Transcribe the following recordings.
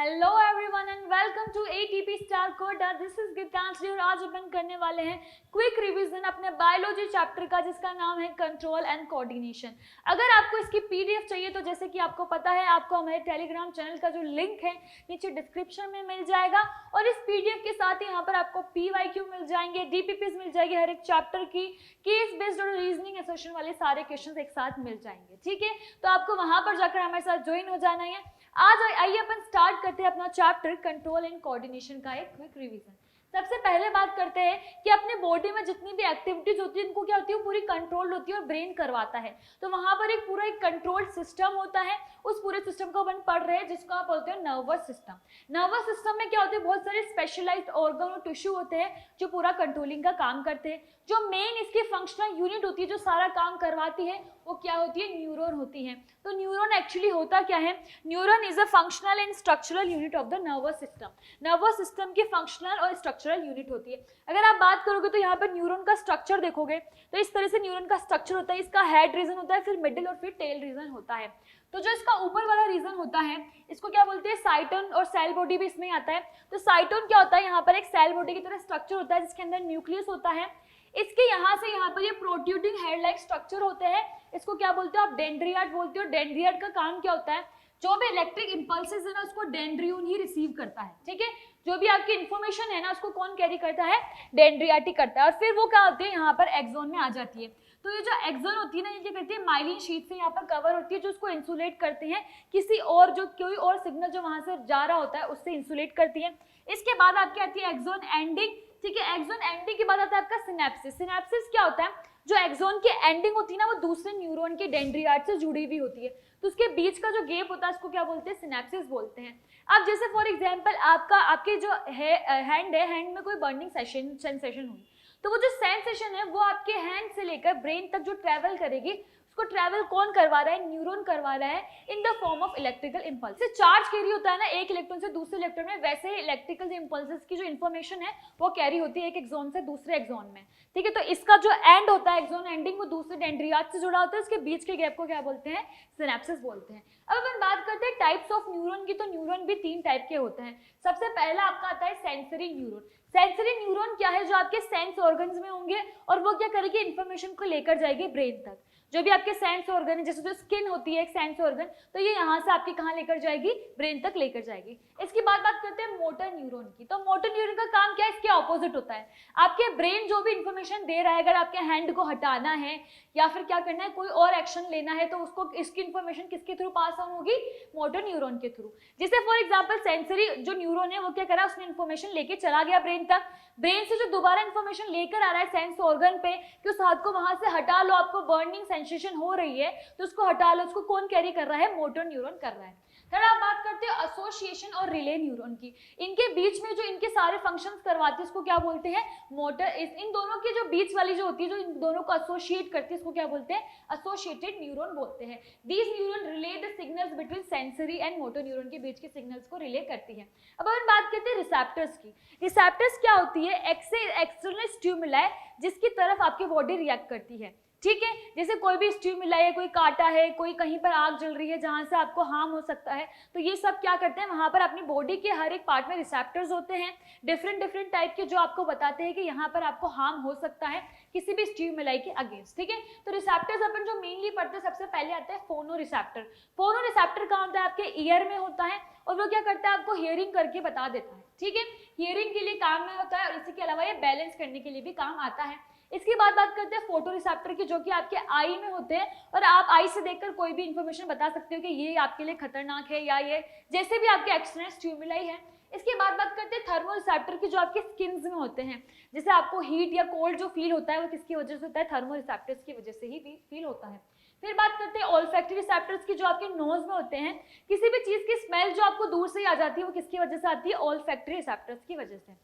Hello everyone and welcome to ATP star Kota. This is Geetanjali और आज अपन करने वाले हैं क्विक रिवीजन अपने बायोलॉजी चैप्टर का जिसका नाम है कंट्रोल एंड कोऑर्डिनेशन। अगर आपको इसकी पीडीएफ चाहिए तो जैसे कि आपको पता है आपको हमारे टेलीग्राम चैनल का जो लिंक है नीचे डिस्क्रिप्शन में मिल जाएगा और इस पीडीएफ के साथ ही यहाँ पर आपको पीवाईक्यू मिल जाएंगे, डीपीपीज मिल जाएगी, हर एक चैप्टर की केस बेस्ड और रीजनिंग एसोसिएशन वाले सारे क्वेश्चन एक साथ मिल जाएंगे। ठीक है, तो आपको वहां पर जाकर हमारे साथ ज्वाइन हो जाना है। आज आइए अपन स्टार्ट करते हैं अपना चैप्टर कंट्रोल एंड कोऑर्डिनेशन का एक क्विक रिवीजन। सबसे पहले बात करते हैं कि अपने बॉडी में जितनी भी एक्टिविटीज होती है इनको क्या होती है, पूरी कंट्रोल होती है और ब्रेन करवाता है। तो वहां पर एक पूरा एक कंट्रोल सिस्टम होता है, उस पूरे सिस्टम को अपन पढ़ रहे हैं जिसको आप बोलते हैं नर्वस सिस्टम। नर्वस सिस्टम में क्या होते हैं, बहुत सारे स्पेशलाइज्ड ऑर्गन और टिश्यू होते हैं जो पूरा कंट्रोलिंग का काम करते हैं। जो मेन इसकी फंक्शनल यूनिट होती है जो सारा काम करवाती है वो क्या होती है, न्यूरॉन होती है। तो न्यूरॉन एक्चुअली होता क्या है, neuron is a functional and structural unit of the nervous system. Nervous system की फंक्शनल और स्ट्रक्चरल यूनिट होती है। अगर आप बात करोगे तो यहाँ पर न्यूरॉन का स्ट्रक्चर देखोगे तो इस तरह से न्यूरॉन का स्ट्रक्चर होता है। इसका हेड रीजन होता है, फिर मिडिल और फिर टेल रीजन होता है। तो जो इसका ऊपर वाला रीजन होता है इसको क्या बोलते हैं, साइटोन, और सेल बॉडी भी इसमें आता है। तो साइटोन क्या होता है, यहाँ पर एक सेल बॉडी की तरह स्ट्रक्चर होता है जिसके अंदर न्यूक्लियस होता है। इसके यहाँ से यहाँ पर ये प्रोट्रूडिंग हेड लाइक स्ट्रक्चर होते हैं, इसको क्या बोलते हो आप, डेंड्रियाट बोलते हो। डेंड्रियाट का काम क्या होता है, जो भी इलेक्ट्रिक इंपल्सेस है ना उसको डेंड्रियन ही रिसीव करता है। ठीक है, जो भी आपकी इन्फॉर्मेशन है ना उसको कौन कैरी करता है, डेंड्रियाट ही करता है। और फिर वो क्या होती है, यहाँ पर एक्सोन में आ जाती है। तो ये जो एक्सोन होती है ना ये क्या करती है, माइलिन शीट से यहाँ पर कवर होती है जो उसको इंसुलेट करते हैं किसी और जो कोई और सिग्नल जो वहां से जा रहा होता है उससे इंसुलेट करती है। इसके बाद आपकी आती है एक्सोन एंडिंग। ठीक है, एक्सोन एंडिंग के बाद आता है आपका सिनेप्सिस। सिनेप्सिस क्या होता है, जो एक्सोन की एंडिंग होती है ना वो दूसरे न्यूरॉन के डेंड्रियाट से जुड़ी हुई होती है। तो उसके बीच का जो गैप होता है उसको क्या बोलते हैं, सिनेप्सिस बोलते हैं। अब जैसे फॉर एग्जांपल आपके जो हैंड है, हैंड में कोई बर्निंग सेंसेशन हुई तो वो जो सेंसेशन है वो आपके हैंड से लेकर ब्रेन तक जो ट्रेवल करेगी उसको ट्रैवल कौन करवा रहा है, न्यूरॉन करवा रहा है in the form of electrical impulse. Charge carry होता है ना एक इलेक्ट्रॉन से दूसरे इलेक्ट्रॉन में, वैसे ही इलेक्ट्रिकल इंपल्सेस की जो इन्फॉर्मेशन है वो कैरी होती है एक एक्सोन से दूसरे एक्सोन में। ठीक है, तो इसका जो एंड होता है एक्सोन एंडिंग वो दूसरे डेंड्रियाट से जुड़ा होता है, इसके बीच के गैप को क्या बोलते हैं, सिनेप्सिस बोलते हैं। अब अपन बात करते हैं टाइप्स ऑफ न्यूरॉन की। तो न्यूरॉन भी 3 टाइप के होते हैं। सबसे पहला आपका आता है सेंसरी न्यूरॉन। सेंसरी न्यूरॉन क्या है, जो आपके सेंस ऑर्गन्स में होंगे और वो क्या करेगी, इन्फॉर्मेशन को लेकर जाएगी ब्रेन तक। जो भी आपके सेंस ऑर्गन है, जैसे जो स्किन होती है एक सेंस ऑर्गन, तो ये यहाँ से आपके कहाँ लेकर जाएगी, ब्रेन तक लेकर जाएगी। इसकी बात करते हैं मोटर न्यूरॉन की। तो मोटर न्यूरॉन का काम क्या है, इसके ऑपोजिट होता है। आपके ब्रेन जो भी इंफॉर्मेशन दे रहा है, अगर आपके हैंड को हटाना है या फिर क्या करना है, कोई और एक्शन लेना है, तो उसको इसकी इन्फॉर्मेशन किसके थ्रू पास ऑन होगी, मोटर न्यूरॉन के थ्रू। जैसे फॉर एग्जाम्पल सेंसरी जो न्यूरॉन है वो क्या करा, उसने इन्फॉर्मेशन लेके चला गया ब्रेन तक। ब्रेन से जो दोबारा इन्फॉर्मेशन लेकर आ रहा है सेंस ऑर्गन पे कि उस हाथ को वहां से हटा लो, आपको बर्निंग सेंसेशन हो रही है तो उसको हटा लो, उसको कौन कैरी कर रहा है, मोटर न्यूरॉन कर रहा है। थर्ड आप बात करते हैं एसोसिएशन और रिले न्यूरॉन की। इनके बीच में जो इनके सारे फंक्शंस करवाते हैं उसको क्या बोलते हैं, मोटर। इन दोनों के जो बीच वाली जो होती है जो इन दोनों को एसोसिएट करती है उसको क्या बोलते हैं, एसोसिएटेड न्यूरॉन बोलते हैं। These neuron relay the signals between sensory and motor neuron के बीच के सिग्नल्स को रिले करती है। अब अपन बात करते हैं रिसेप्टर्स की। रिसेप्टर्स क्या होती है, एक्सटर्नल स्टिमुलाई जिसकी तरफ आपकी बॉडी रिएक्ट करती है। ठीक है, जैसे कोई भी स्टिमुलाई है, कोई कांटा है, कोई कहीं पर आग जल रही है जहां से आपको हार्म हो सकता है, तो ये सब क्या करते हैं, वहां पर अपनी बॉडी के हर एक पार्ट में रिसेप्टर्स होते हैं डिफरेंट टाइप के, जो आपको बताते हैं कि यहाँ पर आपको हार्म हो सकता है किसी भी स्टिमुलाई के अगेंस्ट। ठीक है, तो रिसेप्टर्स अपन जो मेनली पढ़ते हैं सबसे पहले आता है फोनो रिसेप्टर। फोनो रिसेप्टर कहाँ होता है, आपके ईयर में होता है और वो क्या करता है, आपको हियरिंग करके बता देता है। ठीक है, हियरिंग के लिए काम में होता है और इसी के अलावा ये बैलेंस करने के लिए भी काम आता है। इसकी बात करते हैं फोटो रिसेप्टर की, जो कि आपके आई में होते हैं और आप आई से देखकर कोई भी इंफॉर्मेशन बता सकते हो कि ये आपके लिए खतरनाक है या ये जैसे भी आपके एक्सटर्नल स्टिमुलाई है। इसकी बात करते हैं थर्मो रिसेप्टर की, जो आपके स्किन्स में होते हैं। जैसे आपको हीट या कोल्ड जो फील होता है वो किसकी वजह से होता है, थर्मो रिसेप्टर्स की वजह से ही भी फील होता है। फिर बात करते हैं ऑल्फैक्टरी रिसेप्टर्स की, जो आपके नोज में होते हैं। किसी भी चीज की स्मेल जो आपको दूर से ही आ जाती है वो किसकी वजह से आती है, ऑल्फैक्टरी रिसेप्टर्स की वजह से।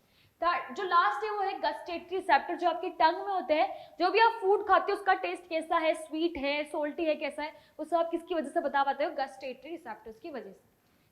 जो लास्ट है वो है गस्टेटरी रिसेप्टर, जो आपके टंग में होते हैं। जो भी आप फूड खाते हो उसका टेस्ट कैसा है, स्वीट है, सोल्टी है, कैसा है, वो सब आप किसकी वजह से बता पाते हो, गस्टेटरी रिसेप्टर्स की वजह से।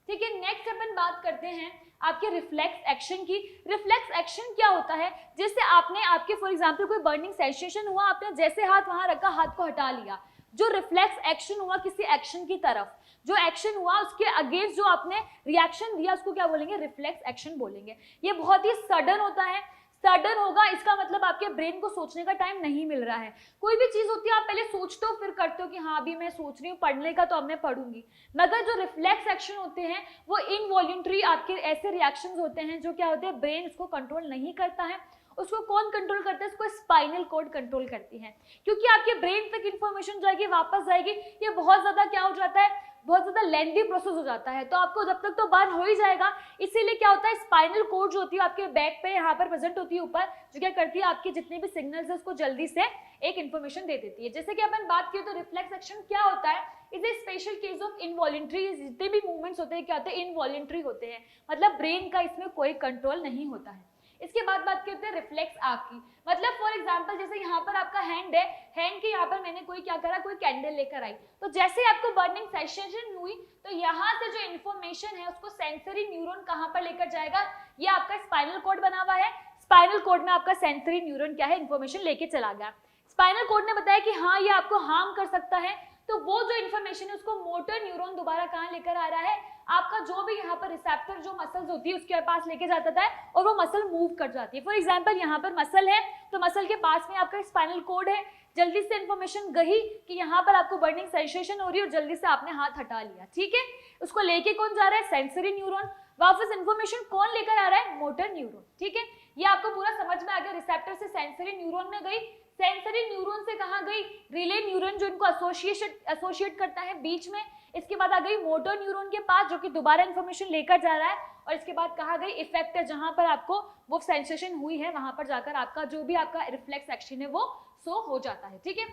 ठीक है, नेक्स्ट अपन बात करते हैं आपके रिफ्लेक्स एक्शन की। रिफ्लेक्स एक्शन क्या होता है, जैसे आपने आपके फॉर एग्जांपल कोई बर्निंग सेंसेशन हुआ, आपने जैसे हाथ वहां रखा, हाथ को हटा लिया, जो रिफ्लेक्स एक्शन हुआ किसी एक्शन की तरफ, जो एक्शन हुआ उसके अगेंस्ट जो आपने रिएक्शन दिया उसको क्या बोलेंगे, रिफ्लेक्स एक्शन बोलेंगे। ये बहुत ही सडन होता है, सडन होगा इसका मतलब आपके ब्रेन को सोचने का टाइम नहीं मिल रहा है। कोई भी चीज होती है आप पहले सोचते हो फिर करते हो कि हाँ अभी मैं सोच रही हूँ पढ़ने का तो अब मैं पढ़ूंगी, मगर जो रिफ्लेक्स एक्शन होते हैं वो इनवॉल्यूंटरी आपके ऐसे रिएक्शंस होते हैं जो क्या होते हैं ब्रेन उसको कंट्रोल नहीं करता है। उसको कौन कंट्रोल करता है, उसको स्पाइनल कॉर्ड कंट्रोल करती है, क्योंकि आपके ब्रेन तक इंफॉर्मेशन जाएगी वापस जाएगी, ये बहुत ज्यादा क्या हो जाता है, बहुत ज्यादा लेंथी प्रोसेस हो जाता है, तो आपको जब तक तो बर्न हो ही जाएगा। इसीलिए क्या होता है स्पाइनल कॉर्ड जो होती है आपके बैक पे यहाँ पर प्रेजेंट होती है ऊपर, जो क्या करती है आपके जितने भी सिग्नल्स है उसको जल्दी से एक इन्फॉर्मेशन दे देती है। जैसे कि अपन बात किए तो रिफ्लेक्स एक्शन क्या होता है, is a special case of involuntary, जितने भी मूवमेंट्स होते हैं क्या होते हैं इनवॉलेंट्री होते हैं, मतलब ब्रेन का इसमें कोई कंट्रोल नहीं होता है। इसके बाद बात करते हैं रिफ्लेक्स आर्क की, मतलब फॉर एग्जांपल जैसे यहाँ पर आपका हैंड है, हैंड के यहाँ पर मैंने कोई क्या करा, कोई कैंडल लेकर आई, तो जैसे आपको बर्निंग सेंसेशन हुई तो यहाँ से जो इन्फॉर्मेशन है उसको सेंसरी न्यूरॉन कहाँ पर लेकर जाएगा, ये आपका स्पाइनल कॉर्ड बना हुआ है, स्पाइनल कॉर्ड में आपका सेंसरी न्यूरॉन क्या है, इन्फॉर्मेशन लेके चला गया। स्पाइनल कॉर्ड ने बताया कि हाँ ये आपको हार्म कर सकता है, तो वो जो इन्फॉर्मेशन है उसको मोटर न्यूरॉन दोबारा कहाँ लेकर आ रहा है, आपका जो भी यहाँ पर रिसेप्टर जो मसल्स होती है उसके पास लेके जाता है और वो मसल मूव कर जाती है। फॉर एग्जांपल यहाँ पर मसल है तो मसल के पास में आपका स्पाइनल कॉर्ड है, जल्दी से इन्फॉर्मेशन गई कि यहाँ पर आपको बर्निंग सेंसेशन हो रही है और जल्दी से आपने हाथ हटा लिया, ठीक है। उसको लेके कौन जा रहा है, सेंसरी न्यूरॉन, वापस इन्फॉर्मेशन कौन लेकर आ रहा है, मोटर न्यूरॉन, ठीक है। ये आपको पूरा समझ में आ गया, रिसेप्टर से सेंसरी न्यूरॉन में गई, सेंसरी न्यूरॉन से कहाँ गई, रिले न्यूरॉन जो इनको एसोसिएट करता है बीच में, इसके बाद आ गई मोटर न्यूरॉन के पास जो कि दोबारा इन्फॉर्मेशन लेकर जा रहा है, और इसके बाद कहाँ गई इफेक्टर, जहां पर आपको वो सेंसेशन हुई है वहां पर जाकर आपका जो भी आपका रिफ्लेक्स एक्शन है वो शो हो जाता है, ठीक है।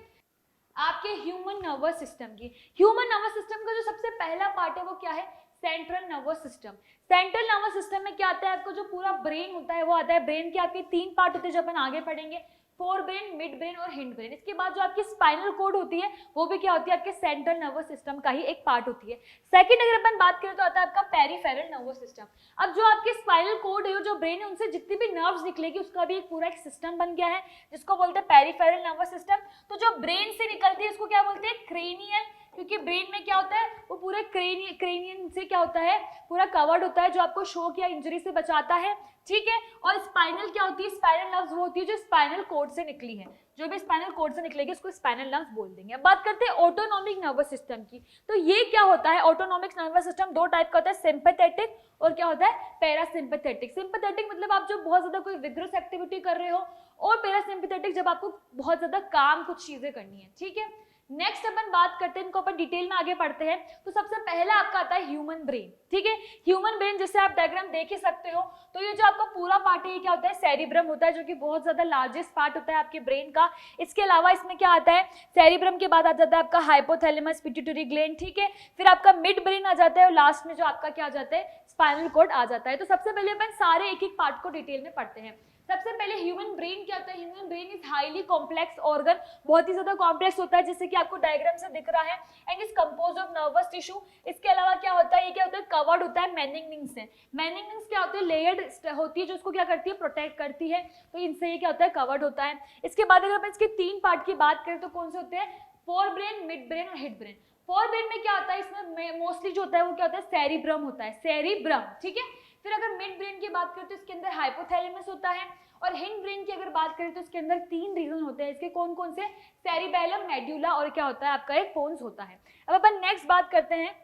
आपके ह्यूमन नर्वस सिस्टम की, ह्यूमन नर्वस सिस्टम का जो सबसे पहला पार्ट है वो क्या है, central nervous system. Central nervous system में क्या आता है, आपको जो पूरा ब्रेन होता है वो आता है, ब्रेन के आपके 3 पार्ट होते हैं जो अपन आगे पढ़ेंगे, फोर ब्रेन, मिड ब्रेन और हिंड ब्रेन। इसके बाद जो आपकी स्पाइनल कॉर्ड होती है वो भी क्या होती है, आपके सेंट्रल नर्वस सिस्टम का ही एक पार्ट होती है। सेकंड अगर अपन बात करें तो आता है आपका पेरिफेरल नर्वस सिस्टम। अब जो आपके स्पाइनल कॉर्ड है, जो ब्रेन है, उनसे जितनी भी नर्व्स निकलेगी उसका भी एक पूरा एक सिस्टम बन गया है जिसको बोलते हैं पेरिफेरल नर्वस सिस्टम। तो जो ब्रेन से निकलती है उसको क्या बोलते हैं, क्रेनियल, क्योंकि ब्रेन में क्या होता है वो पूरे क्रेनियन से क्या होता है पूरा कवर्ड होता है, जो आपको शॉक या इंजरी से बचाता है, ठीक है। और स्पाइनल क्या होती है, स्पाइनल नर्व्स वो होती है जो स्पाइनल कॉर्ड से निकली है, जो भी स्पाइनल कॉर्ड से निकलेगी उसको स्पाइनल नर्व्स बोल देंगे। अब बात करते हैं ऑटोनॉमिक नर्वस सिस्टम की, तो ये क्या होता है, ऑटोनॉमिक नर्वस सिस्टम 2 टाइप का होता है, सिंपैथेटिक और क्या होता है पैरासिम्पैथेटिक। सिंपैथेटिक मतलब आप जब बहुत ज्यादा कोई विग्रस एक्टिविटी कर रहे हो, और पैरासिम्पैथेटिक जब आपको बहुत ज्यादा काम कुछ चीजें करनी है, ठीक है। नेक्स्ट अपन बात करते हैं, इनको अपन डिटेल में आगे पढ़ते हैं। तो सबसे पहला आपका आता है ह्यूमन ब्रेन, ठीक है। ह्यूमन ब्रेन जैसे आप डायग्राम देख ही सकते हो, तो ये जो आपका पूरा पार्ट है ये क्या होता है, सेरिब्रम होता है, जो कि बहुत ज्यादा लार्जेस्ट पार्ट होता है आपके ब्रेन का। इसके अलावा इसमें क्या आता है, सेरिब्रम के बाद आ जाता है आपका हाइपोथैलेमस पिट्यूटरी ग्लैंड, ठीक है। फिर आपका मिड ब्रेन आ जाता है और लास्ट में जो आपका क्या आ जाता है, स्पाइनल कॉर्ड आ जाता है। तो सबसे पहले अपन सारे एक एक पार्ट को डिटेल में पढ़ते हैं। सबसे पहले ह्यूमन ब्रेन क्या होता है, human brain is highly complex organ, बहुत ही ज्यादा कॉम्प्लेक्स होता है, जैसे कि आपको डायग्राम से दिख रहा है, and is composed of nervous tissue. इसके अलावा क्या होता है, ये क्या होता है, कवर्ड होता है मेनिंगस से। मेनिंगस क्या होती है, लेयर्ड होती है जो उसको क्या करती है, प्रोटेक्ट करती है, तो इनसे ये क्या होता है, कवर्ड होता है। इसके बाद अगर अपन इसके 3 पार्ट की बात करें तो कौन से होते हैं, फोर ब्रेन, मिड ब्रेन और हिड ब्रेन। फोर ब्रेन में क्या होता है, इसमें मोस्टली जो होता है वो क्या होता है, सेरिब्रम होता है, सेरिब्रम, ठीक है। फिर अगर मिड ब्रेन की बात करें तो इसके अंदर हाइपोथैलेमस होता है, और हिंड ब्रेन की अगर बात करें तो इसके अंदर 3 रीजन होते हैं। इसके कौन कौन से, सेरिबेलम, मेड्यूला और क्या होता है आपका एक पोन्स होता है। अब अपन नेक्स्ट बात करते हैं,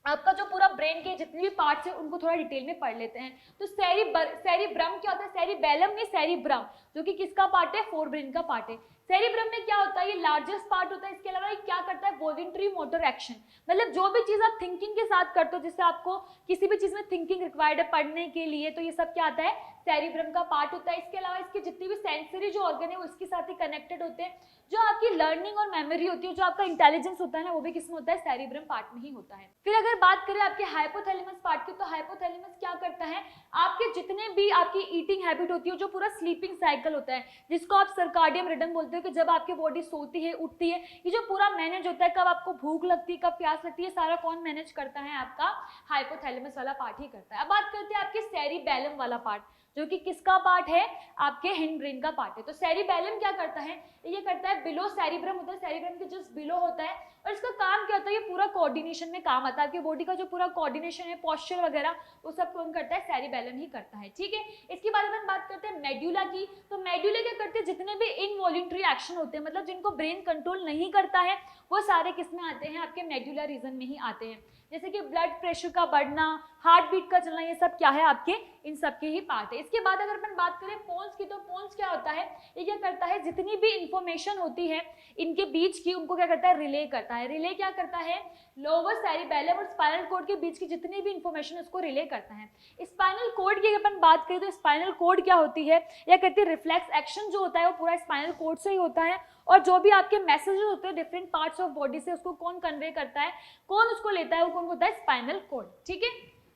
आपका जो पूरा ब्रेन के जितने भी पार्ट्स हैं उनको थोड़ा डिटेल में पढ़ लेते हैं। तो सेरिब्रम क्या होता है, सेरिबेलम नहीं सेरिब्रम, जो कि किसका पार्ट है, फोर ब्रेन का पार्ट है। सेरिब्रम में क्या होता है, ये लार्जेस्ट पार्ट होता है। इसके अलावा ये क्या करता है, वॉलंटरी मोटर एक्शन, मतलब जो भी चीज आप थिंकिंग के साथ करते हो, जिससे आपको किसी भी चीज में थिंकिंग रिक्वायर्ड है पढ़ने के लिए, तो ये सब क्या आता है, सेरिब्रम का पार्ट होता है। इसके अलावा इसके जितनी भी सेंसरी जो ऑर्गन है वो इसके साथ ही कनेक्टेड होते हैं। जो आपकी लर्निंग और मेमोरी होती है, जो आपका इंटेलिजेंस होता है ना, वो भी किसमें होता है, सेरिब्रम पार्ट में ही होता है। फिर अगर बात करें आपके हाइपोथैलेमस पार्ट की, तो हाइपोथैलेमस क्या करता है, आपके जितने भी आपकी ईटिंग हैबिट होती है, जो पूरा स्लीपिंग साइकिल होता है, जिसको आप सर्काडियम रिदम बोलते हो कि जब आपकी बॉडी सोती है, उठती है, ये जो पूरा मैनेज होता है, कब आपको भूख लगती है, कब प्यास लगती है, सारा कौन मैनेज करता है? आपका हाइपोथैलेमस वाला पार्ट ही करता है। अब बात करते हैं आपके सेरिबैलम वाला पार्ट, जो कि किसका पार्ट है? आपके हिंड ब्रेन का पार्ट है। तो सेरिबैलम क्या करता है? ये करता है बिलो सेरिब्रम होता है, सेरिब्रम के जस्ट बिलो होता है, और इसका काम क्या होता है? ये पूरा कोऑर्डिनेशन में काम आता है। आपकी बॉडी का जो पूरा कोऑर्डिनेशन है, पोस्चर वगैरह, वो सब कौन करता है? सेरिबैलम ही करता है। ठीक है, इसके बाद हम बात करते हैं मेड्यूला की। तो मेड्यूला क्या करते हैं? जितने भी इनवॉल्यूंटरी एक्शन होते हैं, मतलब जिनको ब्रेन कंट्रोल नहीं करता है, वो सारे किस में आते हैं? आपके मेड्यूला रीजन में ही आते हैं। जैसे कि ब्लड प्रेशर का बढ़ना, हार्ट बीट का चलना, ये सब क्या है? आपके इन सब के ही पार्ट है। इसके बाद अगर अपन बात करें पोन्स की, तो पोन्स क्या होता है? ये क्या करता है? जितनी भी इंफॉर्मेशन होती है इनके बीच की, उनको क्या करता है? रिले करता है। रिले क्या करता है? लोअर सेरिबैलम और स्पाइनल कॉर्ड के बीच की जितनी भी इंफॉर्मेशन उसको रिले करता है। स्पाइनल कॉर्ड की अपन बात करें तो स्पाइनल कॉर्ड क्या होती है? या कहती है रिफ्लेक्स एक्शन जो होता है वो पूरा स्पाइनल कॉर्ड से ही होता है, और जो भी आपके मैसेजेस होते हैं डिफरेंट पार्ट्स ऑफ बॉडी से, उसको कौन कन्वे करता है, कौन उसको लेता है, वो कौन होता है? Spinal cord. ठीक है,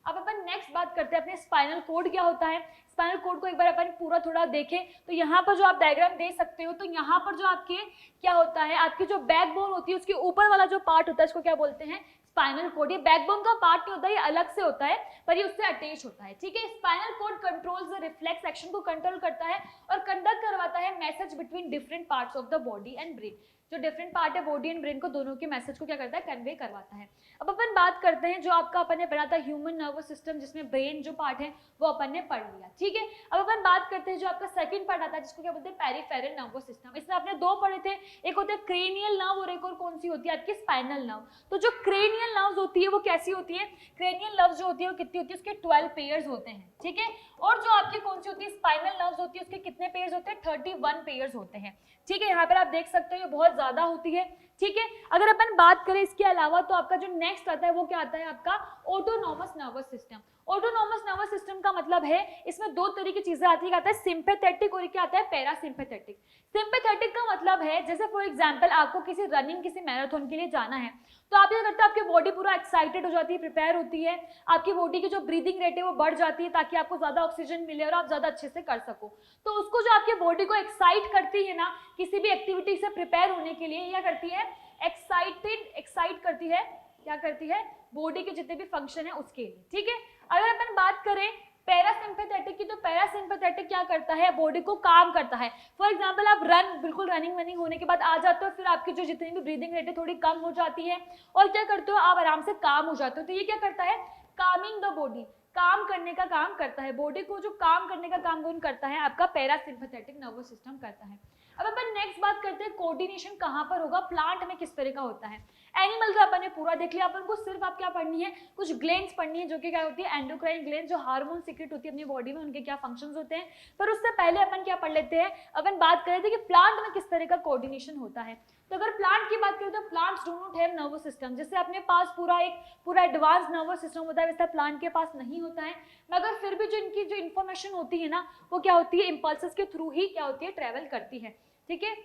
अब अपन नेक्स्ट बात करते हैं अपने स्पाइनल कॉर्ड क्या होता है। स्पाइनल कॉर्ड को एक बार अपन पूरा थोड़ा देखें तो यहाँ पर जो आप डायग्राम देख सकते हो, तो यहाँ पर जो आपके क्या होता है, आपकी जो बैकबोन होती है उसके ऊपर वाला जो पार्ट होता है, इसको क्या बोलते हैं? Spinal cord. ये बैकबोन का पार्ट नहीं होता, ये अलग से होता है, पर ये उससे अटैच होता है। ठीक है, spinal cord controls the reflex action को कंट्रोल करता है और कंडक्ट करवाता है message between different parts of the body and brain. जो डिफरेंट पार्ट है बॉडी एंड ब्रेन को, दोनों के मैसेज को क्या करता है? कन्वे करवाता है। अब अपन बात करते हैं जो आपका अपन ने पढ़ा था ह्यूमन नर्वस सिस्टम, जिसमें ब्रेन जो पार्ट है वो अपन ने पढ़ लिया। ठीक है, अब अपन बात करते हैं जो आपका सेकंड पार्ट आता है, जिसको क्या बोलते हैं? Peripheral nervous system. इसमें आपने दो पढ़े थे, एक होता है क्रेनियल नर्व और एक और कौन सी होती है? आपकी स्पाइनल नर्व। तो जो क्रेनियल नर्व्स होती है वो कैसी होती है? क्रेनियल नर्व्स जो होती है वो कितनी होती है? उसके 12 पेयर्स होते हैं। ठीक है, और जो आपकी कौन सी होती है? स्पाइनल नर्व्स होती है, उसके कितने पेयर्स होते हैं? 31 पेयर्स होते हैं। ठीक है, यहाँ पर आप देख सकते हो ये बहुत ज्यादा होती है। ठीक है, अगर अपन बात करें इसके अलावा, तो आपका जो नेक्स्ट आता है वो क्या आता है? आपका autonomous nervous system. Autonomous nervous system का मतलब है इसमें दो तरह की चीजें आती है, आता है सिंपैथेटिक और क्या आता है? पैरासिम्पैथेटिक। सिंपैथेटिक का मतलब है, जैसे फॉर एग्जांपल आपको किसी रनिंग, किसी मैराथन के लिए जाना है, तो आप ये करते हैं, आपकी बॉडी पूरा एक्साइटेड हो जाती है, प्रिपेयर होती है, आपकी बॉडी की जो ब्रीदिंग रेट है वो बढ़ जाती है ताकि आपको ज्यादा ऑक्सीजन मिले और आप ज्यादा अच्छे से कर सको। तो उसको जो आपकी बॉडी को एक्साइट करती है ना, किसी भी एक्टिविटी से प्रिपेयर होने के लिए, क्या करती है? एक्साइट करती है। क्या करती है? बॉडी के जितने भी फंक्शन है उसके लिए। ठीक है, अगर अपन बात करें पैरासिम्पैथेटिक की, तो पैरासिम्पैथेटिक क्या करता है? बॉडी को काम करता है। फॉर एग्जांपल आप बिल्कुल रनिंग होने के बाद आ जाते हो, फिर आपकी जो जितनी भी ब्रीदिंग रेट है थोड़ी कम हो जाती है, और क्या करते हो? आप आराम से काम हो जाते हो। तो ये क्या करता है? कामिंग द बॉडी, काम करने का काम करता है। बॉडी को जो काम करने का काम कौन करता है? आपका पैरासिम्पैथेटिक नर्वस सिस्टम करता है। अब अपन नेक्स्ट बात करते हैं कोऑर्डिनेशन कहाँ पर होगा, प्लांट में किस तरह का होता है। एनिमल का अपन ने पूरा देख लिया, अपन को सिर्फ आप क्या पढ़नी है? कुछ ग्लैंड्स पढ़नी है, जो कि क्या होती है? एंडोक्राइन ग्लैंड, जो हार्मोन सीक्रेट होती है अपनी बॉडी में, उनके क्या फंक्शंस होते हैं। पर उससे पहले अपन क्या पढ़ लेते हैं, अपन बात कर रहे थे कि प्लांट में किस तरह का कोऑर्डिनेशन होता है। तो अगर प्लांट की बात करें तो plants do not have nervous system. जैसे अपने पास पूरा एडवांस नर्वस सिस्टम होता है, वैसा प्लांट के पास नहीं होता है, मगर फिर भी जो इनकी जो इन्फॉर्मेशन होती है ना, वो क्या होती है? इंपल्सेस के थ्रू ही क्या होती है? ट्रेवल करती है। ठीक है,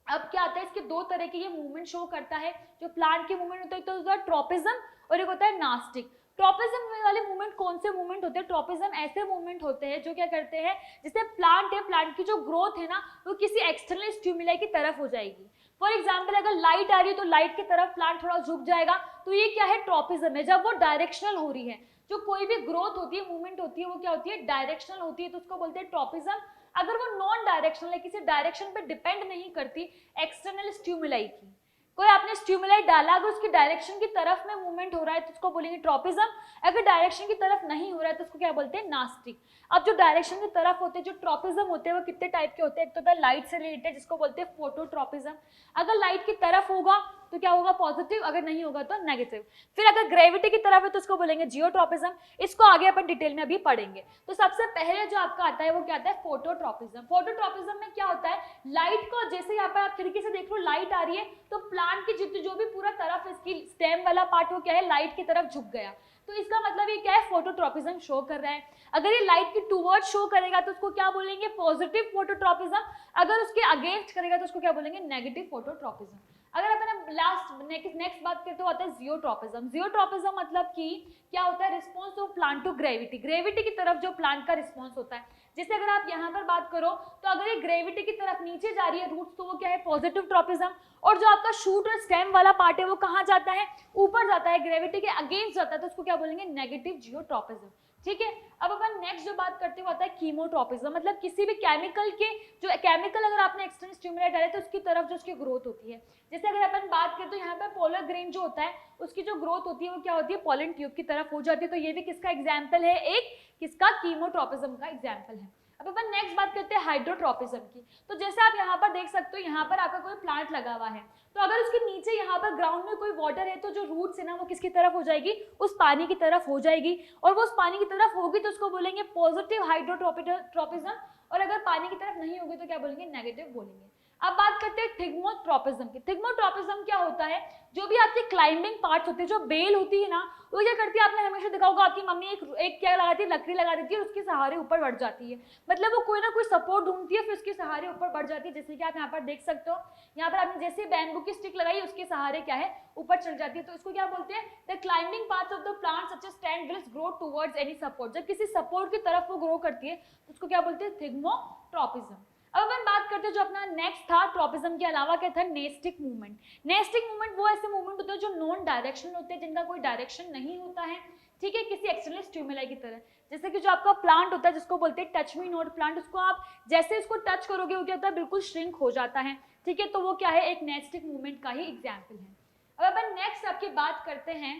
अब क्या आता है? इसके दो तरह के ये मूवमेंट शो करता है। जो प्लांट के मूवमेंट होता है, तो होता है ट्रोपिज्म और एक होता है नास्टिक। ट्रोपिज्म वाले मूवमेंट कौन से मूवमेंट होते हैं? ट्रोपिज्म ऐसे मूवमेंट होते हैं जो क्या करते हैं, जैसे प्लांट है, प्लांट की जो ग्रोथ है ना, वो किसी एक्सटर्नल स्टिमुलाई की तरफ हो जाएगी। फॉर एग्जाम्पल अगर लाइट आ रही है तो लाइट की तरफ प्लांट थोड़ा झुक जाएगा, तो ये क्या है? ट्रोपिज्म है। जब वो डायरेक्शनल हो रही है, जो कोई भी ग्रोथ होती है, मूवमेंट होती है, वो क्या होती है? डायरेक्शनल होती है, तो उसको बोलते हैं ट्रोपिज्म। अगर वो नॉन डायरेक्शनल है, किसी डायरेक्शन पे डिपेंड नहीं करती, एक्सटर्नल स्टिमुलाई की, कोई आपने स्टिमुलाई डाला, अगर उसकी डायरेक्शन की तरफ में मूवमेंट हो रहा है तो उसको बोलेंगे ट्रोपिज्म। अगर डायरेक्शन की तरफ नहीं हो रहा है तो उसको क्या बोलते हैं? नास्टिक। अब जो डायरेक्शन की तरफ होते हैं, जो ट्रोपिज्म होते हैं, वो कितने टाइप के होते हैं? एक तो होता है लाइट से रिलेटेड, जिसको बोलते हैं फोटोट्रोपिज्म। अगर लाइट की तरफ होगा तो क्या होगा? पॉजिटिव, अगर नहीं होगा तो नेगेटिव। फिर अगर ग्रेविटी की तरफ है तो उसको बोलेंगे जियोट्रोपिज्म। इसको आगे अपन डिटेल में अभी पढ़ेंगे। तो सबसे पहले जो आपका आता है वो क्या आता है? फोटोट्रोपिज्म। फोटोट्रोपिज्म में क्या होता है? लाइट को, जैसे यहाँ पर आप खिड़की से देख लो, लाइट आ रही है, तो प्लांट की जितनी जो भी पूरा तरफ इसकी स्टेम वाला पार्ट, वो क्या है? लाइट की तरफ झुक गया। तो इसका मतलब ये क्या है? फोटोट्रोपिज्म शो कर रहा है। अगर ये लाइट की टूवर्ड शो करेगा तो उसको क्या बोलेंगे? Positive phototropism. अगर उसके अगेंस्ट करेगा तो उसको क्या बोलेंगे? Negative phototropism. अगर अपन नेक्स्ट बात करते होता है जियोट्रॉपिज्म। जियोट्रॉपिज्म मतलब कि क्या होता है, response of plant to gravity, gravity की तरफ जो प्लांट का रिस्पॉन्स होता है। जैसे अगर आप यहाँ पर बात करो तो अगर ये ग्रेविटी की तरफ नीचे जा रही है रूट्स, तो वो क्या है, पॉजिटिव ट्रॉपिज्म। और जो आपका शूट और स्टेम वाला पार्ट है वो कहाँ जाता है, ऊपर जाता है, ग्रेविटी के अगेंस्ट जाता है, तो उसको क्या बोलेंगे, नेगेटिव जियोट्रॉपिज्म। ठीक है, अब अपन नेक्स्ट जो बात करते हुए आता है कीमोट्रॉपिज्म, मतलब किसी भी केमिकल के जो केमिकल अगर आपने एक्सटर्नल स्टिमुलाई डाले तो उसकी तरफ जो उसकी ग्रोथ होती है। जैसे अगर अपन बात करें तो यहाँ पर पोलर ग्रेन जो होता है उसकी जो ग्रोथ होती है वो क्या होती है, पॉलन ट्यूब की तरफ हो जाती है। तो ये भी किसका एग्जाम्पल है, एक किसका, कीमोट्रॉपिज्म का एग्जाम्पल है। अब अपन नेक्स्ट बात करते हैं हाइड्रोट्रॉपिज्म की। तो जैसे आप यहाँ पर देख सकते हो, यहाँ पर आपका कोई प्लांट लगा हुआ है, तो अगर उसके नीचे यहाँ पर ग्राउंड में कोई वाटर है तो जो रूट्स है ना वो किसकी तरफ हो जाएगी, उस पानी की तरफ हो जाएगी। और वो उस पानी की तरफ होगी तो उसको बोलेंगे पॉजिटिव हाइड्रोट्रॉपिज्म, और अगर पानी की तरफ नहीं होगी तो क्या बोलेंगे, नेगेटिव बोलेंगे। अब बात करते हैं थिग्मोट्रॉपिज्म की। थिग्मोट्रॉपिज्म क्या होता है, जो भी आपके क्लाइंबिंग पार्ट्स होते हैं, जो बेल होती है ना, वो क्या करती है, आपने हमेशा देखा होगा आपकी मम्मी एक क्या लगाती है, लकड़ी लगा देती है और उसके सहारे ऊपर बढ़ जाती है। मतलब वो कोई ना कोई सपोर्ट ढूंढती है, फिर उसके सहारे ऊपर बढ़ जाती है। जैसे कि आप यहाँ पर देख सकते हो, यहाँ पर आपने जैसे बैम्बू की स्टिक लगाई, उसके सहारे क्या है, ऊपर चल जाती है। तो इसको क्या बोलते हैं, the climbing parts of the plant such as stand will grow towards any support. जब किसी सपोर्ट की तरफ वो ग्रो करती है तो उसको क्या बोलते हैं, थिग्मोट्रॉपिज्म। अब अपन बात करते हैं जो अपना नेक्स्ट था ट्रॉपिज्म के अलावा क्या था, नेस्टिक मूवमेंट। नेस्टिक मूवमेंट वो ऐसे मूवमेंट होते हैं जो नॉन डायरेक्शनल होते हैं, जिनका कोई डायरेक्शन नहीं होता है, ठीक है, किसी एक्सटर्नल स्टिमुलाई की तरह। जैसे कि जो आपका प्लांट होता है जिसको बोलते हैं टच मी नॉट प्लांट, उसको आप जैसे इसको टच करोगे वो क्या होता है, बिल्कुल श्रिंक हो जाता है। ठीक है, तो वो क्या है, एक नेस्टिक मूवमेंट का ही एग्जाम्पल है। अब अपन नेक्स्ट आपकी बात करते हैं,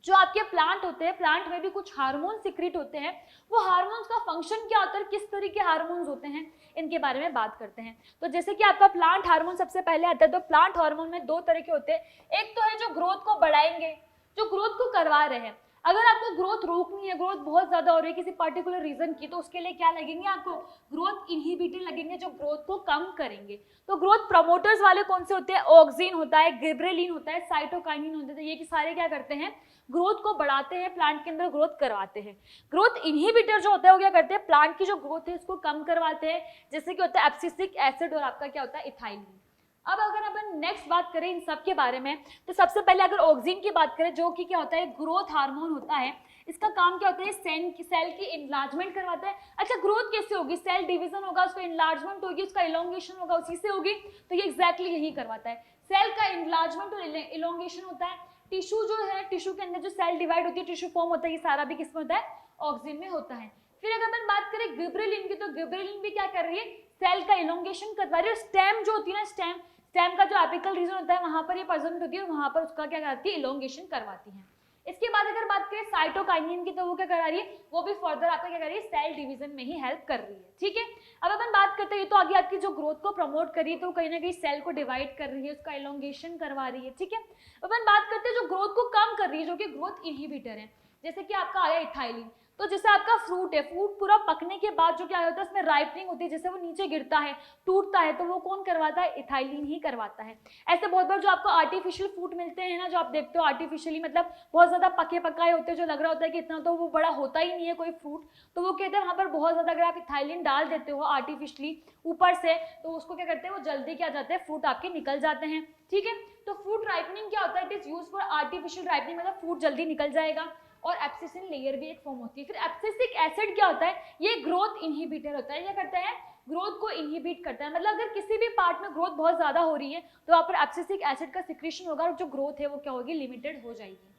जो आपके प्लांट होते हैं, प्लांट में भी कुछ हार्मोन सिक्रीट होते हैं। वो हार्मोन्स का फंक्शन क्या होता है, किस तरह के हार्मोन्स होते हैं, इनके बारे में बात करते हैं। तो जैसे कि आपका प्लांट हार्मोन सबसे पहले आता है, तो प्लांट हार्मोन में दो तरह के होते हैं। एक तो है जो ग्रोथ को बढ़ाएंगे, जो ग्रोथ को करवा रहे हैं। अगर आपको ग्रोथ रोकनी है, ग्रोथ बहुत ज्यादा हो रही है किसी पर्टिकुलर रीजन की, तो उसके लिए क्या लगेंगे, आपको ग्रोथ इनहिबिटर लगेंगे, जो ग्रोथ को कम करेंगे। तो ग्रोथ प्रमोटर्स वाले कौन से होते हैं, ऑक्सिन होता है, गिबरेलिन होता है, साइटोकाइनिन होता है। ये सारे क्या करते हैं, ग्रोथ को बढ़ाते हैं, प्लांट के अंदर ग्रोथ करवाते हैं। ग्रोथ इनहिबिटर जो होता है वो क्या करते हैं, प्लांट की जो ग्रोथ है उसको कम करवाते हैं, जैसे कि होता है एब्सिसिक एसिड और आपका क्या होता है, इथाइलिन। अब अगर अपन नेक्स्ट बात करें इन सब के बारे में, तो सबसे पहले अगर ऑक्सिन की बात करें, जो कि क्या होता है, ग्रोथ हार्मोन होता है। इसका काम क्या होता है, सेल की इनलार्जमेंट करवाता है। अच्छा, ग्रोथ कैसे होगी, सेल डिवीजन होगा, उसका इनलार्जमेंट होगी, उसका इलोंगेशन होगा, उसी से होगी। तो ये एग्जैक्टली यही करवाता है, सेल का इनलार्जमेंट और इलोंगेशन होता है। टिश्यू जो है, टिश्यू के अंदर जो सेल डिवाइड होती है, टिश्यू फॉर्म होता है, ये सारा भी किसमें होता है, ऑक्सिन में होता है। फिर अगर अपन बात करें गिबरेलिन की, तो गिबरेलिन भी क्या कर रही है, सेल का इलोंगेशन करवा रही है। स्टेम जो होती है ना, स्टेम का जो एपिकल रीजन होता है वहां पर ये प्रेजेंट होती है, और वहां पर उसका क्या करती है, इलोंगेशन करवाती है। इसके बाद अगर बात करें साइटोकाइनिन की, तो वो क्या करा रही है, वो भी फर्दर आपका क्या कर रही है, सेल डिवीजन में ही हेल्प कर रही है। ठीक है, अब अपन बात करते हैं, तो आगे आपकी जो ग्रोथ को प्रमोट कर रही है, तो कहीं ना कहीं सेल को डिवाइड कर रही है, उसका इलोंगेशन करवा रही है। ठीक है, अपन बात करते हैं जो ग्रोथ को कम कर रही है, जो कि ग्रोथ इनहिबिटर है। जैसे कि आपका आया इथाइलिन। तो जैसे आपका फ्रूट है, फ्रूट पूरा पकने के बाद जो क्या होता है, उसमें राइपनिंग होती है, जैसे वो नीचे गिरता है, टूटता है, तो वो कौन करवाता है, इथाइलिन ही करवाता है। ऐसे बहुत बार जो आपको आर्टिफिशियल फ्रूट मिलते हैं ना, जो आप देखते हो आर्टिफिशियली, मतलब बहुत ज्यादा पके पकाए होते हैं, जो लग रहा होता है कि इतना तो वो बड़ा होता ही नहीं है कोई फ्रूट, तो वो कहते हैं वहां पर बहुत ज्यादा अगर आप इथाइलिन डाल देते हो आर्टिफिशियली ऊपर से, तो उसको क्या करते हैं, वो जल्दी क्या जाते हैं, फ्रूट आपके निकल जाते हैं। ठीक है, तो फ्रूट राइपनिंग क्या होता है, it is use for artificial ripening, मतलब फ्रूट जल्दी निकल जाएगा। और एब्सिसिन लेयर भी एक फॉर्म होती है। फिर एब्सिसिक एसिड क्या होता है, ये ग्रोथ इनहिबिटर होता है। क्या करता है, ग्रोथ को इनहिबिट करता है। मतलब अगर किसी भी पार्ट में ग्रोथ बहुत ज्यादा हो रही है तो वहां पर एब्सिसिक एसिड का सिक्रीशन होगा, और जो ग्रोथ है वो क्या होगी, लिमिटेड हो जाएगी।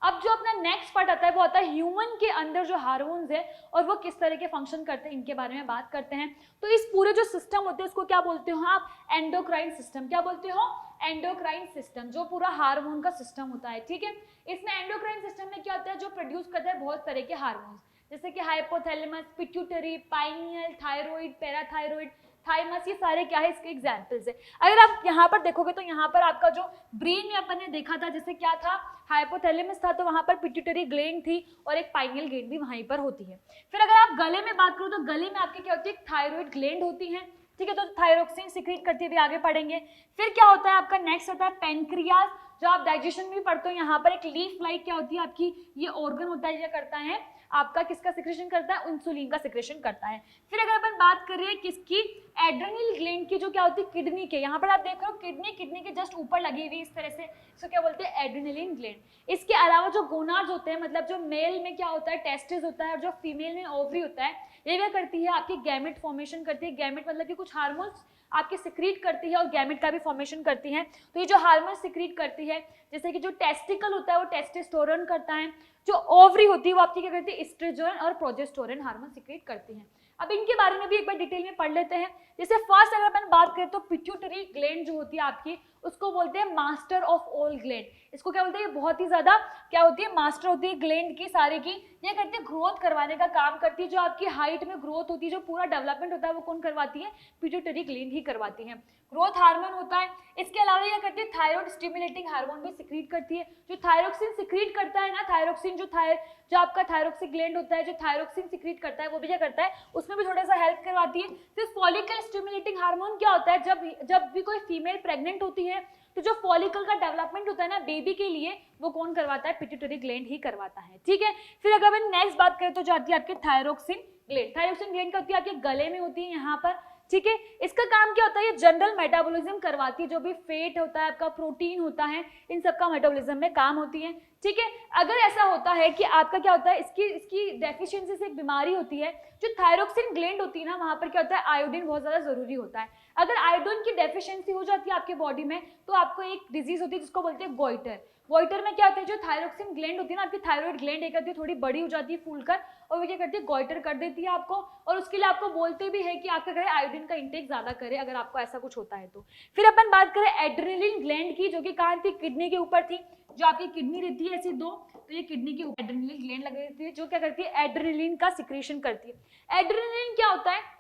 अब जो अपना नेक्स्ट पार्ट आता है वो आता है ह्यूमन के अंदर जो हार्मोन्स है और वो किस तरह के फंक्शन करते हैं, इनके बारे में बात करते हैं। तो इस पूरे जो सिस्टम होते हैं उसको क्या बोलते हो आप, एंडोक्राइन सिस्टम। क्या बोलते हो, एंडोक्राइन सिस्टम, जो पूरा हार्मोन का सिस्टम होता है। ठीक है, इसमें एंडोक्राइन सिस्टम में क्या होता है, जो प्रोड्यूस करता है बहुत तरह के हार्मोन्स, जैसे कि hypothalamus, pituitary, pineal, thyroid, parathyroid, thymus, ये सारे क्या है, इसके एग्जाम्पल्स है। अगर आप यहाँ पर देखोगे तो यहाँ पर आपका जो ब्रेन में अपन ने देखा था, जैसे क्या था, हाइपोथैलेमस था, तो वहाँ पर पिट्यूटरी ग्लैंड थी और एक पाइनियल ग्लैंड भी वहीं पर होती है। फिर अगर आप गले में बात करो तो गले में आपके क्या होती है, थायराइड ग्लैंड होती है। ठीक है, तो थायरोक्सिन सिक्रीट करती है, भी आगे पढ़ेंगे। फिर क्या होता है आपका नेक्स्ट होता है पेनक्रियाज, जो आप डाइजेशन में भी पढ़ते हो, यहाँ पर एक लीफ लाइक क्या होती है आपकी, ये ऑर्गन होता है, ये करता है आपका किसका सिक्रेशन करता है, इंसुलिन का सिक्रेशन करता है। फिर अगर अपन बात कर रहे हैं किसकी, एड्रेनल ग्लैंड की, जो क्या होती है किडनी के, यहाँ पर आप देख रहे हो किडनी के जस्ट ऊपर लगी हुई इस तरह से, इसको क्या बोलते हैं एड्रेनलिन ग्लैंड। इसके अलावा जो गोनाड्स होते हैं, मतलब जो मेल में क्या होता है टेस्टिस होता है और जो फीमेल में ओवरी होता है, ये क्या करती है आपकी गैमेट फॉर्मेशन करती है। गैमेट मतलब कि कुछ हार्मोन्स आपके सिक्रीट करती है और गैमेट का भी फॉर्मेशन करती है। तो ये जो हार्मोन सिक्रीट करती है, जैसे कि जो टेस्टिकल होता है वो टेस्टोस्टेरोन करता है, जो ओवरी होती है वो आपकी क्या करती है एस्ट्रोजन और प्रोजेस्टेरोन हार्मोन सिक्रीट करती है। अब इनके बारे में भी एक बार डिटेल में पढ़ लेते हैं। जैसे फर्स्ट अगर अपन बात करें तो पिट्यूटरी ग्लैंड जो होती है आपकी, उसको बोलते हैं मास्टर ऑफ ऑल ग्लैंड। इसको क्या बोलते हैं, बहुत ही ज्यादा क्या होती है, मास्टर होती है ग्लैंड की सारे की। ये करती है ग्रोथ करवाने का काम करती है, जो आपकी हाइट में ग्रोथ होती है, जो पूरा डेवलपमेंट होता है वो कौन करवाती है, पिट्यूटरी ग्लैंड ही करवाती है। ग्रोथ हार्मोन होता है। इसके अलावा ये करती है थायराइड स्टिमुलेटिंग हार्मोन भी सिक्रीट करती है। जो थायरोक्सिन सिक्रीट करता है ना, थायरोक्सिन जो आपका थायरोक्सिन ग्लैंड होता है, जो थायरोक्सिन सिक्रीट करता है वो भी क्या करता है, उसमें भी थोड़ा सा हेल्प करवाती है। फिर फॉलिकल स्टिमुलेटिंग हार्मोन क्या होता है, जब भी कोई फीमेल प्रेग्नेंट होती है तो जो फॉलिकल का डेवलपमेंट होता है ना बेबी के लिए, वो कौन करवाता है, पिट्यूटरी ग्लैंड ही करवाता है। ठीक है, फिर अगर हम नेक्स्ट बात करें तो जो आती है आपके थायरोक्सिन ग्लैंड। थायरोक्सिन ग्लैंड क्या होती है, आपके गले में होती है यहाँ पर। ठीक है, इसका काम क्या होता है, ये जनरल मेटाबॉलिज्म करवाती है, जो भी फैट होता है आपका, प्रोटीन होता है, इन सब का मेटाबॉलिज्म में काम होती है। ठीक है, अगर ऐसा होता है कि आपका क्या होता है, इसकी डेफिशिएंसी से एक बीमारी होती है, जो थायरोक्सिन ग्लैंड होती है ना, वहां पर क्या होता है आयोडीन बहुत ज्यादा जरूरी होता है। अगर आयोडीन की डेफिशिएंसी हो जाती है आपके बॉडी में तो आपको एक डिजीज होती है जिसको बोलते हैं गोइटर। गोइटर में क्या होता है, जो थायरोक्सिन ग्लैंड होती है ना आपकी, थायराइड ग्लैंड एक होती है थोड़ी बड़ी हो जाती है फूलकर, और वो क्या करती है गोइटर कर देती है आपको, और उसके लिए आपको बोलते भी है कि आपका करें आयोडीन का इंटेक ज्यादा करे अगर आपको ऐसा कुछ होता है तो। फिर अपन बात करें एड्रेनलिन ग्लैंड की, जो कि कहाँ थी, किडनी के ऊपर थी। जो आपकी किडनी रहती है ऐसी दो, तो ये किडनी के ऊपर एड्रेनलिन ग्लैंड लगी रहती है, जो क्या करती है एड्रेनलिन का सिक्रेशन करती है। एड्रेनलिन क्या होता है,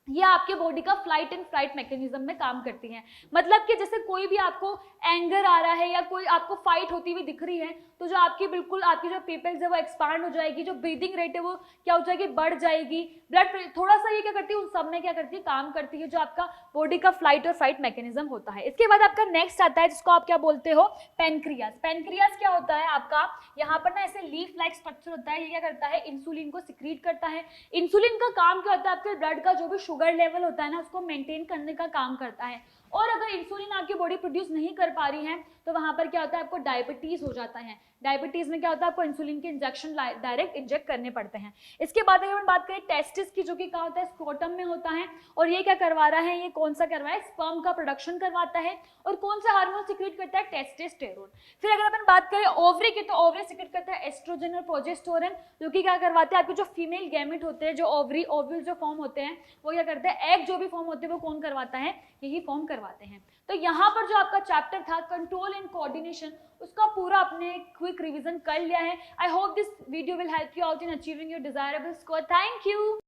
ये आपके बॉडी का फ्लाइट एंड फ्लाइट मैकेनिज्म में काम करती हैं। मतलब कि जैसे कोई भी आपको एंगर आ रहा है या कोई आपको फाइट होती हुई दिख रही है, तो जो आपकी बिल्कुल आपकी जो पिपल्स है वो एक्सपांड हो जाएगी, जो ब्रीदिंग रेट है वो क्या हो जाएगी, बढ़ जाएगी, ब्लड थोड़ा सा ये क्या करती है उन सब में क्या करती है काम करती है, जो आपका बॉडी का फ्लाइट और फाइट मैकेनिज्म होता है। इसके बाद आपका नेक्स्ट आता है जिसको आप क्या बोलते हो, पेनक्रियास। पेनक्रियास क्या होता है आपका, यहाँ पर ना ऐसे लीफ लाइक स्ट्रक्चर होता है, ये क्या करता है इंसुलिन को सिक्रीट करता है। इंसुलिन का काम क्या होता है, आपके ब्लड का जो भी शुगर लेवल होता है ना उसको मेंटेन करने का काम करता है। और अगर इंसुलिन आपकी बॉडी प्रोड्यूस नहीं कर पा रही है तो वहां पर क्या होता है, आपको डायबिटीज हो जाता है। डायबिटीज में क्या होता है, आपको इंसुलिन के इंजेक्शन डायरेक्ट इंजेक्ट करने पड़ते हैं। इसके बाद अगर हम बात करें टेस्टिस की, जो कि क्या होता है स्क्रोटम में होता है, और ये क्या करवा रहा है, ये कौन सा करवा है, स्पर्म का प्रोडक्शन करवाता है। और कौन सा हार्मोन सिक्रेट करता है, टेस्टोस्टेरोन। फिर अगर अपन बात करें ओवरी की, तो ओवरी सिक्रेट करता है एस्ट्रोजन और प्रोजेस्टेरोन, जो कि क्या करवाते हैं, आपके जो फीमेल गैमेट होते हैं, जो ओव्यूल जो फॉर्म होते हैं वो क्या करते हैं, एग जो भी फॉर्म होते हैं वो कौन करवाता है, यही फॉर्म करवाते हैं। तो यहाँ पर जो आपका चैप्टर था कंट्रोल एंड कोऑर्डिनेशन, उसका पूरा अपने क्विक रिवीजन कर लिया है। I hope this video will help you out in achieving your desirable score. Thank you.